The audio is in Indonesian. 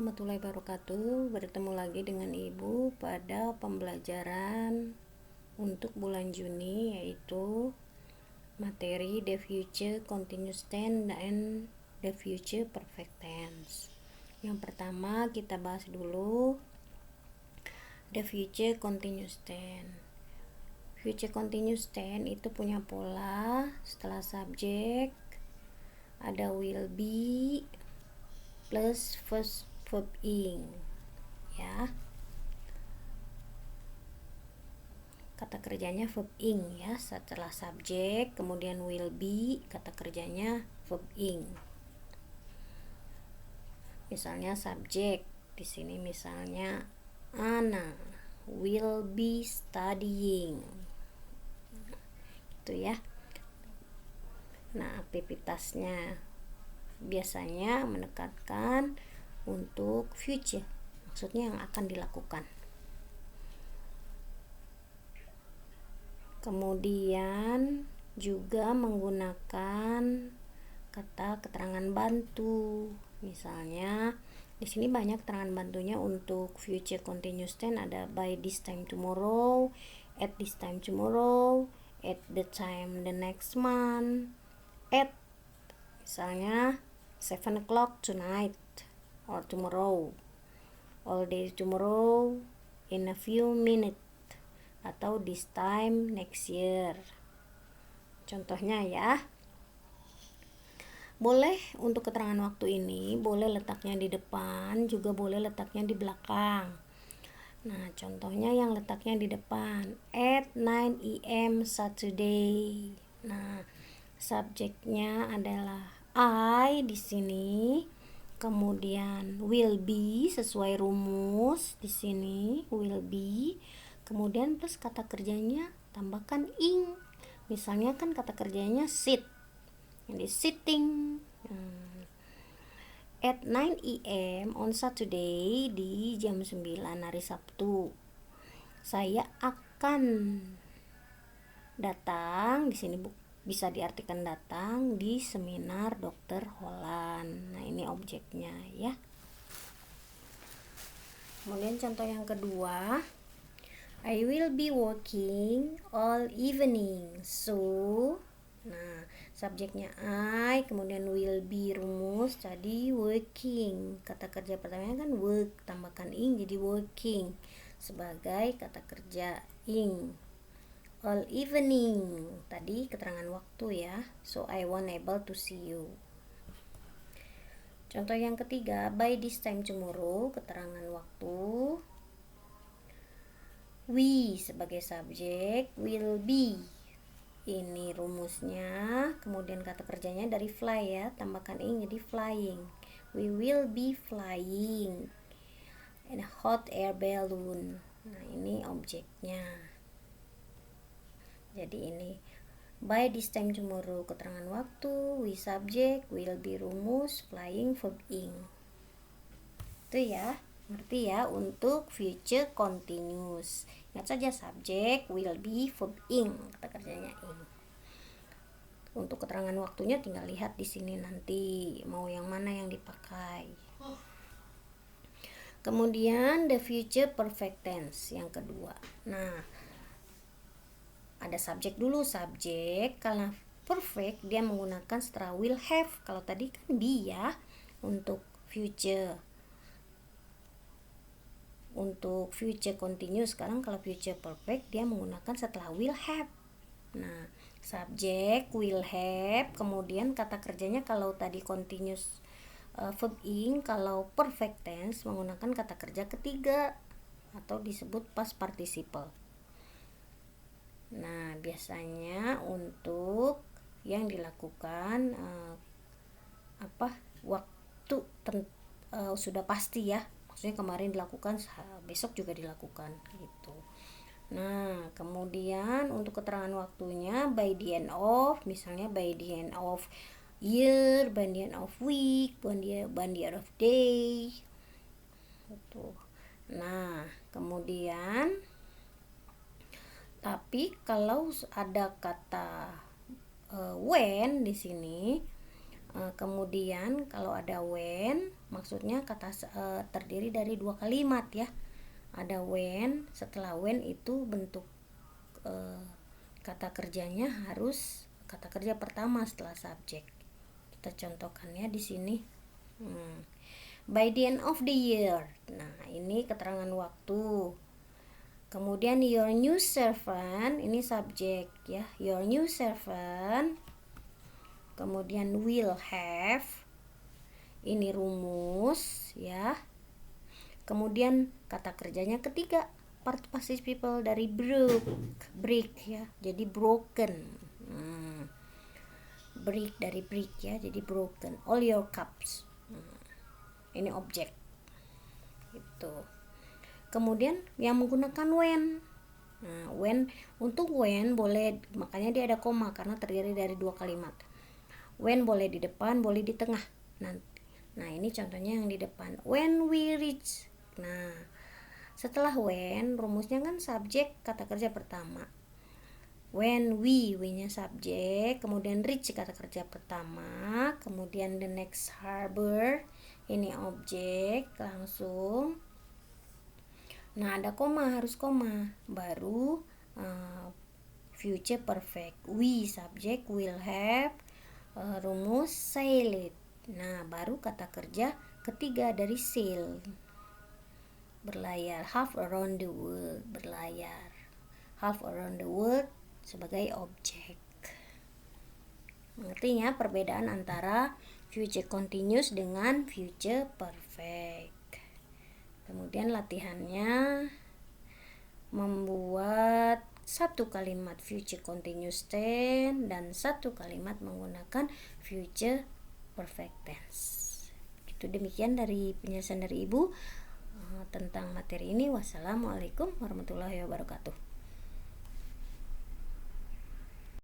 warahmatullahi wabarakatuh. Bertemu lagi dengan Ibu pada pembelajaran untuk bulan Juni, yaitu materi the future continuous tense dan the future perfect tense. Yang pertama kita bahas dulu the future continuous tense. Future continuous tense itu punya pola, setelah subjek ada will be plus first verb ing, ya. Kata kerjanya verb ing, ya. Setelah subjek kemudian will be, kata kerjanya verb ing. Misalnya subjek di sini misalnya Ana will be studying, gitu ya. Nah, aktivitasnya biasanya menekankan untuk future, maksudnya yang akan dilakukan. Kemudian juga menggunakan kata keterangan bantu. Misalnya di sini banyak keterangan bantunya untuk future continuous tense, ada by this time tomorrow, at this time tomorrow, at the time the next month, at misalnya 7 o'clock tonight or tomorrow, all day tomorrow, in a few minutes, atau this time next year. Contohnya ya. Boleh untuk keterangan waktu ini, boleh letaknya di depan, juga boleh letaknya di belakang. Nah, contohnya yang letaknya di depan, at 9 AM Saturday. Nah, subjeknya adalah I di sini, kemudian will be sesuai rumus di sini will be, kemudian plus kata kerjanya tambahkan ing. Misalnya kan kata kerjanya sit, jadi sitting. At 9 AM on Saturday, di jam 9 hari Sabtu, saya akan datang, di sini bisa diartikan datang di seminar Dr. Holland. Nah, ini objeknya ya. Kemudian contoh yang kedua, I will be working all evening. So, nah, subjeknya I, kemudian will be rumus tadi working. Kata kerja pertamanya kan work, tambahkan ing jadi working sebagai kata kerja ing. All evening tadi keterangan waktu ya, so I won't able to see you. Contoh yang ketiga, by this time tomorrow, keterangan waktu. We sebagai subjek, will be ini rumusnya, kemudian kata kerjanya dari fly ya, tambahkan ing jadi flying. We will be flying in a hot air balloon. Nah, ini objeknya. Jadi ini by this time tomorrow keterangan waktu, we subject, will be rumus, flying verb ing. Itu ya, ngerti ya untuk future continuous. Ingat saja subjek, will be, verb ing, kata kerjanya ing. Untuk keterangan waktunya tinggal lihat di sini nanti mau yang mana yang dipakai. Kemudian the future perfect tense yang kedua. Nah, ada subjek dulu, subjek kalau perfect dia menggunakan setelah will have. Kalau tadi kan be ya untuk future. Untuk future continuous, sekarang kalau future perfect dia menggunakan setelah will have. Nah, subjek will have, kemudian kata kerjanya kalau tadi continuous verb ing, kalau perfect tense menggunakan kata kerja ketiga atau disebut past participle. Nah, biasanya untuk yang dilakukan waktu sudah pasti ya, maksudnya kemarin dilakukan, besok juga dilakukan gitu. Nah, kemudian untuk keterangan waktunya by the end of, misalnya by the end of year, by the end of week, by the end of day gitu. Nah, kemudian tapi kalau ada kata when di sini, kemudian kalau ada when Maksudnya terdiri dari 2 kalimat ya. Ada when, setelah when itu bentuk kata kerjanya harus kata kerja pertama setelah subjek. Kita contohkannya di sini. By the end of the year. Nah, ini keterangan waktu. Kemudian your new servant, ini subjek ya. Your new servant. Kemudian will have, ini rumus ya. Kemudian kata kerjanya ketiga, participle dari break ya. Jadi broken. Break dari break ya, jadi broken. All your cups. Ini objek. Itu. Kemudian yang menggunakan when. Nah, untuk when boleh, makanya dia ada koma karena terdiri dari 2 kalimat. When boleh di depan, boleh di tengah. Nah, ini contohnya yang di depan. When we reach. Nah, setelah when, rumusnya kan subjek kata kerja pertama. When we-nya subjek, kemudian reach kata kerja pertama, kemudian the next harbor, ini objek langsung. Nah, ada koma, harus koma. Baru future perfect. We subjek, will have, rumus sail it. Nah, baru kata kerja ketiga dari sail. Berlayar, half around the world, berlayar. Half around the world sebagai objek. Mengerti ya perbedaan antara future continuous dengan future perfect. Kemudian latihannya membuat 1 kalimat future continuous tense dan 1 kalimat menggunakan future perfect tense. Itu demikian dari penjelasan dari Ibu tentang materi ini. Wassalamualaikum warahmatullahi wabarakatuh.